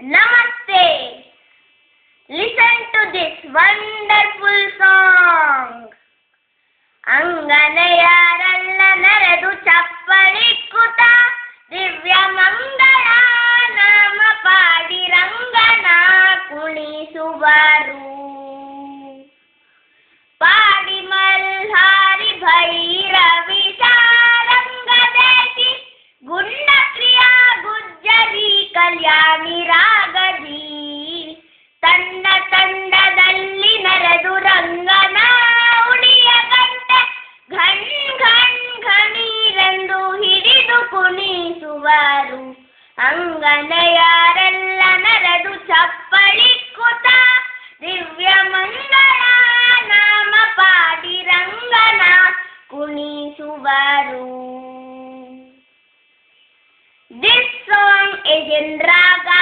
Namaste. Listen to this wonderful song. ಅಂಗನೆಯಾರೆಲ್ಲ ನೆರೆದು ಚಪ್ಪಳಿಕ್ಕುತ್ತ ದಿವ್ಯ ಮಂಗಳ ನಾಮ ಪಾಡಿ ರಂಗನ ಕುಣಿಸುವರು. ಪಾಡಿ ಮಲ್ಹಾರಿ ಭೈರವಿ ಸಾರಂಗದೇಶಿ ಗುಂಡಕ್ರಿಯಾ ಗುಜ್ಜರಿ ಕಲ್ಯಾಣಿ ರಾಗದಿ ತಂಡ ತಂಡದಲ್ಲಿ ನೆರೆದು ರಂಗನ ಉಡಿಯ ಗಂಟೆ ಘಣ್ ಘಣ್ ಘಣೀರೆಂದು ಹಿಡಿದು ಕುಣಿಸುವರು. ಅಂಗನೆಯಾರೆಲ್ಲ ನೆರೆದು ಚಪ್ಪಳಿಕ್ಕುತ್ತ ದಿವ್ಯ ಮಂಗಳ ನಾಮ ಪಾಡಿ ರಂಗನ ಕುಣಿಸುವರು. This song is in Raga